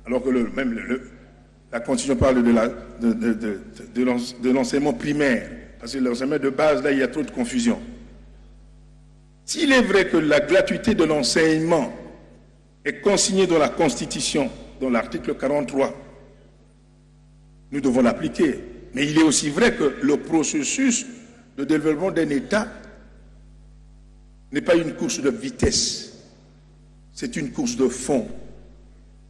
Alors que la Constitution parle de l'enseignement primaire. Parce que l'enseignement de base, là, il y a trop de confusion. S'il est vrai que la gratuité de l'enseignement est consignée dans la Constitution, dans l'article 43, nous devons l'appliquer. Mais il est aussi vrai que le processus de développement d'un État n'est pas une course de vitesse. C'est une course de fond.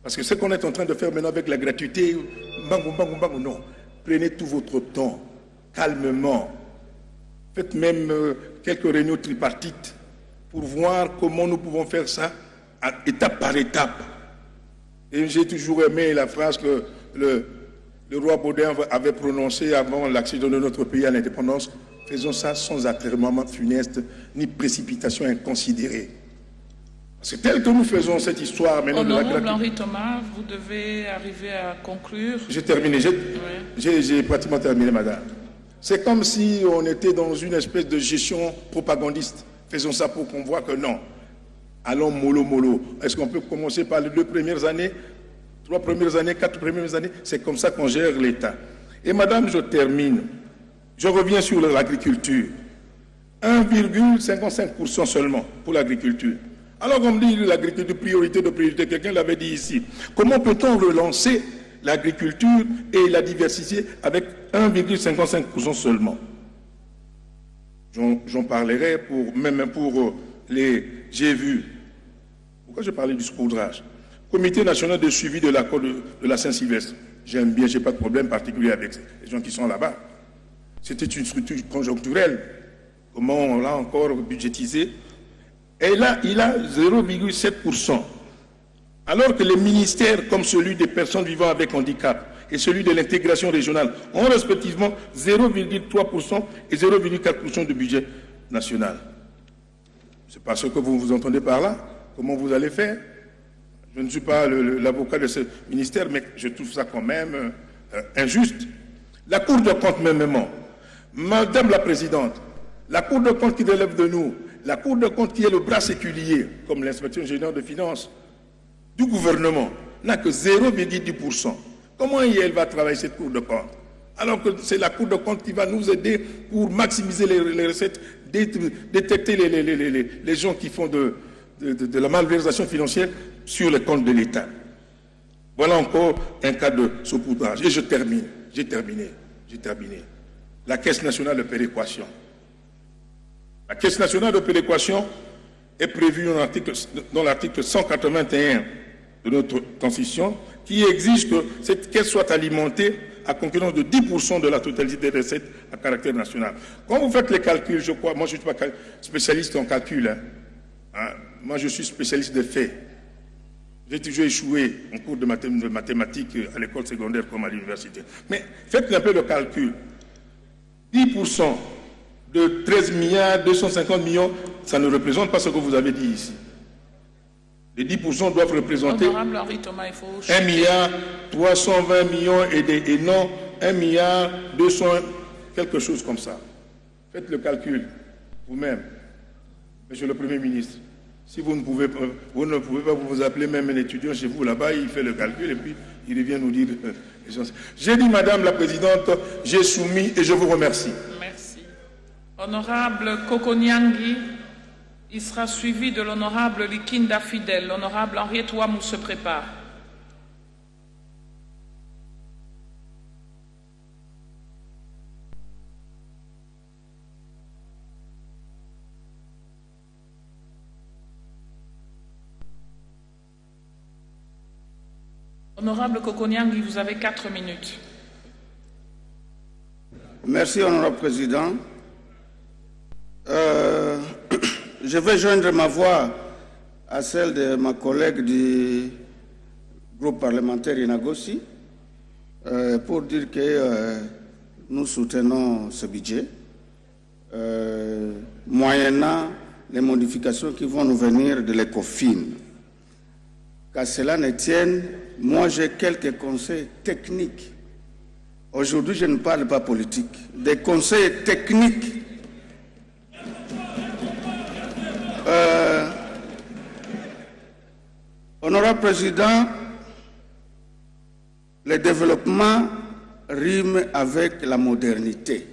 Parce que ce qu'on est en train de faire maintenant avec la gratuité, non. Prenez tout votre temps, calmement. Faites même quelques réunions tripartites pour voir comment nous pouvons faire ça étape par étape. Et j'ai toujours aimé la phrase que le roi Baudin avait prononcée avant l'accession de notre pays à l'indépendance. Faisons ça sans atterrement funeste ni précipitation inconsidérée. C'est tel que nous faisons cette histoire maintenant de la gratuité. Honorable Henri Thomas, vous devez arriver à conclure. J'ai terminé, j'ai pratiquement terminé, madame. C'est comme si on était dans une espèce de gestion propagandiste. Faisons ça pour qu'on voit que non. Allons mollo. Est-ce qu'on peut commencer par les 2 premières années, 3 premières années, 4 premières années? C'est comme ça qu'on gère l'État. Et madame, je termine. Je reviens sur l'agriculture. 1,55% seulement pour l'agriculture. Alors on me dit l'agriculture, priorité de priorité, quelqu'un l'avait dit ici. Comment peut-on relancer l'agriculture et la diversité avec 1,55% seulement? J'en parlerai même pour les... J'ai vu. Pourquoi je parlais du saupoudrage? Comité national de suivi de l'accord de la Saint-Sylvestre. J'aime bien, je n'ai pas de problème particulier avec les gens qui sont là-bas. C'était une structure conjoncturelle. Comment on l'a encore budgétisé? Et là, il a 0,7%. Alors que les ministères comme celui des personnes vivant avec handicap et celui de l'intégration régionale ont respectivement 0,3% et 0,4% de budget national. C'est pas ce que vous entendez par là. Comment vous allez faire? Je ne suis pas l'avocat de ce ministère, mais je trouve ça quand même injuste. La Cour de compte mêmement. Madame la Présidente, la Cour de compte qui relève de nous, la Cour de compte qui est le bras séculier, comme l'inspection générale de finances du gouvernement, n'a que 0,10%. Comment elle va travailler cette Cour de compte? Alors que c'est la Cour de compte qui va nous aider pour maximiser les recettes, détecter les gens qui font de la malversation financière sur les comptes de l'État. Voilà encore un cas de saupoudrage. Et j'ai terminé. La Caisse nationale de péréquation. La Caisse nationale de péréquation est prévue dans l'article 181 de notre Constitution, qui exige que cette caisse soit alimentée à concurrence de 10% de la totalité des recettes à caractère national. Quand vous faites les calculs, je crois, moi je ne suis pas spécialiste en calcul, moi je suis spécialiste des faits. J'ai toujours échoué en cours de mathématiques à l'école secondaire comme à l'université. Mais faites un peu le calcul. 10% de 13 milliards 250 millions, ça ne représente pas ce que vous avez dit ici. Les 10% doivent représenter Honorable Henri Thomas, il faut 1 milliard 320 millions et non 1 milliard 200, quelque chose comme ça. Faites le calcul vous-même, Monsieur le Premier ministre. Si vous ne pouvez pas vous appeler même un étudiant chez vous là-bas, il fait le calcul et puis il vient nous dire les choses. J'ai dit, Madame la Présidente, j'ai soumis et je vous remercie. Merci. Honorable Kokoniangi, il sera suivi de l'honorable Likinda Fidel. L'honorable Henriette Ouamou se prépare. Honorable Kokoniangi, vous avez 4 minutes. Merci, Honorable Président. Je vais joindre ma voix à celle de ma collègue du groupe parlementaire Inagossi pour dire que nous soutenons ce budget moyennant les modifications qui vont nous venir de l'ECOFIN. Qu'à cela ne tienne, moi j'ai quelques conseils techniques. Aujourd'hui, je ne parle pas politique, des conseils techniques. Honorable Président, le développement rime avec la modernité.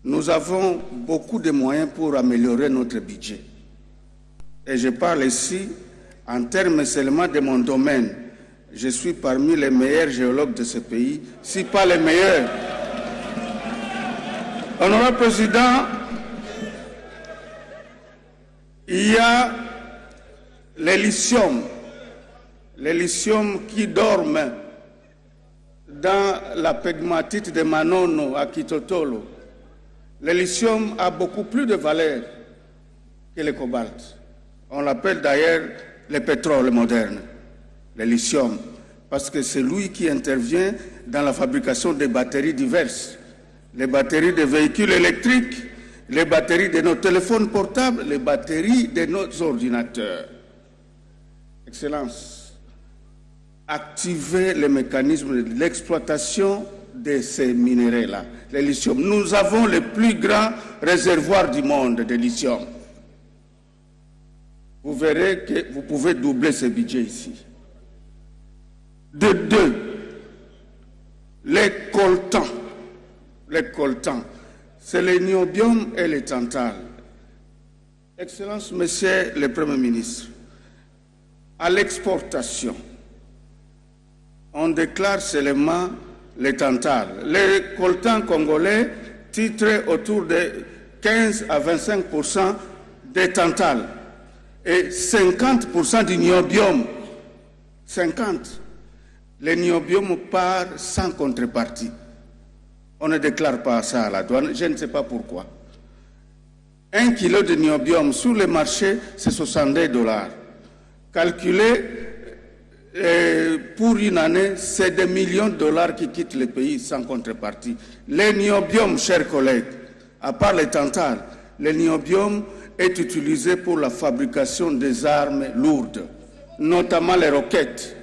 Nous avons beaucoup de moyens pour améliorer notre budget. Et je parle ici en termes seulement de mon domaine. Je suis parmi les meilleurs géologues de ce pays, si pas les meilleurs. Honorable Président, il y a les lithiums qui dorment dans la pegmatite de Manono à Kitotolo. Le lithium a beaucoup plus de valeur que le cobalt. On l'appelle d'ailleurs le pétrole moderne, le lithium, parce que c'est lui qui intervient dans la fabrication des batteries diverses. Les batteries des véhicules électriques, les batteries de nos téléphones portables, les batteries de nos ordinateurs. Excellence, activez le mécanisme de l'exploitation de ces minéraux-là, le lithium. Nous avons le plus grand réservoir du monde de lithium. Vous verrez que vous pouvez doubler ce budget ici. De deux, les coltans. Les coltans, c'est le niobium et le tantal. Excellence, Monsieur le Premier ministre, à l'exportation, on déclare seulement le tantal. Les coltans congolais titrent autour de 15 à 25% de tantal et 50% du niobium. 50. Le niobium part sans contrepartie. On ne déclare pas ça à la douane, je ne sais pas pourquoi. 1 kilo de niobium sur le marché, c'est $62. Calculé pour une année, c'est des millions de dollars qui quittent le pays sans contrepartie. Le niobium, chers collègues, à part le tantal, le niobium est utilisé pour la fabrication des armes lourdes, notamment les roquettes.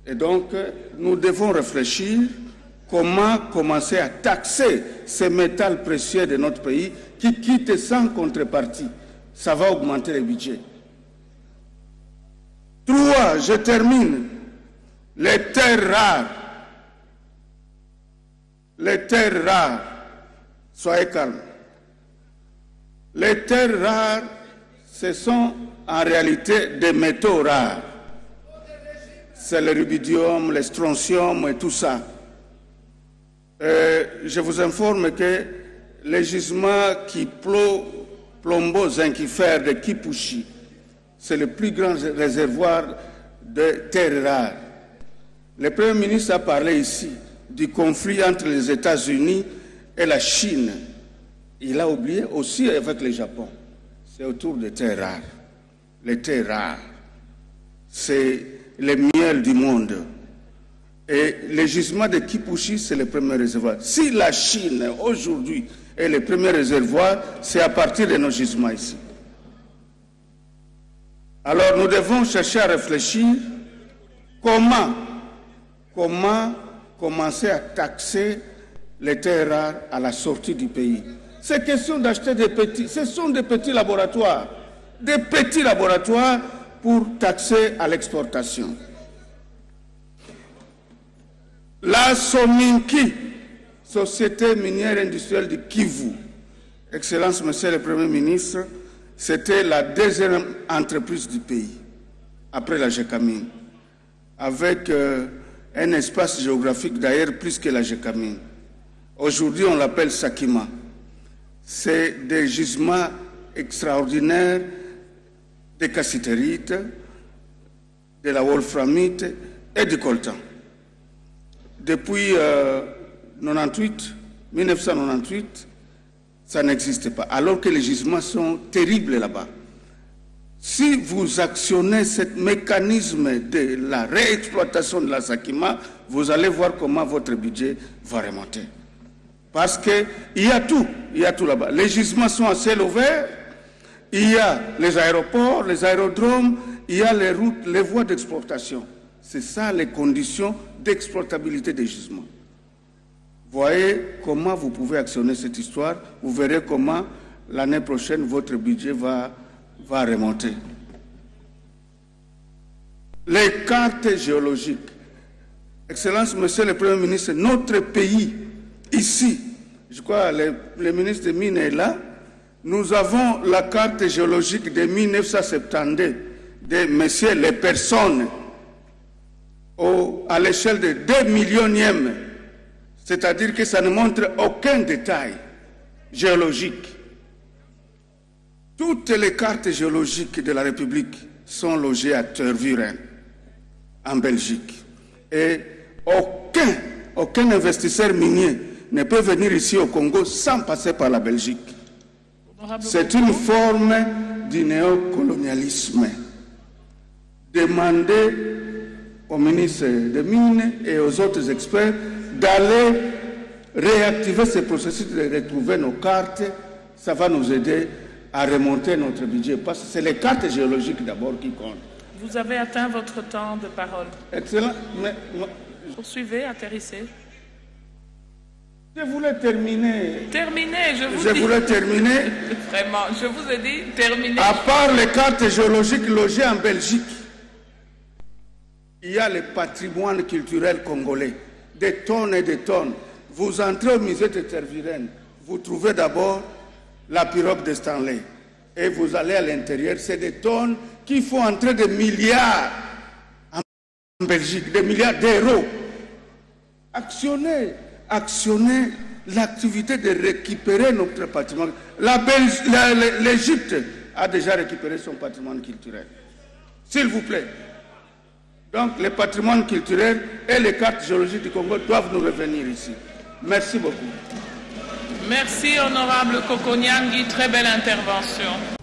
Et donc, nous devons réfléchir comment commencer à taxer ces métals précieux de notre pays qui quittent sans contrepartie. Ça va augmenter le budget. 3, je termine. Les terres rares. Les terres rares. Soyez calmes. Les terres rares, ce sont en réalité des métaux rares. C'est le rubidium, le strontium et tout ça. Je vous informe que le gisement qui plombo-zinquifère de Kipushi, c'est le plus grand réservoir de terres rares. Le Premier ministre a parlé ici du conflit entre les États-Unis et la Chine. Il a oublié aussi avec le Japon. C'est autour des terres rares. Les terres rares, c'est le miel du monde. Et le gisement de Kipushi, c'est le premier réservoir. Si la Chine, aujourd'hui, est le premier réservoir, c'est à partir de nos gisements ici. Alors, nous devons chercher à réfléchir comment commencer à taxer les terres rares à la sortie du pays. C'est question d'acheter des petits, ce sont des petits laboratoires pour taxer à l'exportation. La Sominki, Société minière industrielle du Kivu, Excellence, Monsieur le Premier ministre, c'était la deuxième entreprise du pays, après la Gécamine, avec un espace géographique d'ailleurs plus que la Gécamine. Aujourd'hui, on l'appelle Sakima. C'est des gisements extraordinaires de cassitérite, de la wolframite et du coltan. Depuis 1998, ça n'existe pas, alors que les gisements sont terribles là-bas. Si vous actionnez ce mécanisme de la réexploitation de la Sakima, vous allez voir comment votre budget va remonter. Parce qu'il y a tout là-bas. Les gisements sont à ciel ouvert, il y a les aéroports, les aérodromes, il y a les routes, les voies d'exportation. C'est ça les conditions d'exploitabilité des gisements. Voyez comment vous pouvez actionner cette histoire, vous verrez comment l'année prochaine votre budget va remonter. les cartes géologiques. Excellence, Monsieur le Premier ministre, notre pays, ici, je crois le ministre des Mines est là, nous avons la carte géologique de 1972 de messieurs les personnes à l'échelle de 2 millionièmes, c'est-à-dire que ça ne montre aucun détail géologique. Toutes les cartes géologiques de la République sont logées à Tervuren, en Belgique. Et aucun investisseur minier ne peut venir ici au Congo sans passer par la Belgique. C'est une forme du néocolonialisme. Demandez au ministre des Mines et aux autres experts d'aller réactiver ce processus de retrouver nos cartes. Ça va nous aider à remonter notre budget, parce que c'est les cartes géologiques d'abord qui comptent. Vous avez atteint votre temps de parole. Excellent. Poursuivez, atterrissez. Je voulais terminer. Terminez, je vous dis. Je voulais terminer. Vraiment, je vous ai dit, terminez. À part les cartes géologiques logées en Belgique, il y a le patrimoine culturel congolais. Des tonnes et des tonnes. Vous entrez au musée de Tervuren, vous trouvez d'abord la pirogue de Stanley. Et vous allez à l'intérieur, c'est des tonnes qui font entrer des milliards en Belgique, des milliards d'euros. Actionnez l'activité de récupérer notre patrimoine. L'Égypte a déjà récupéré son patrimoine culturel. S'il vous plaît. Donc, le patrimoine culturel et les cartes géologiques du Congo doivent nous revenir ici. Merci beaucoup. Merci, honorable Kokonyangi. Très belle intervention.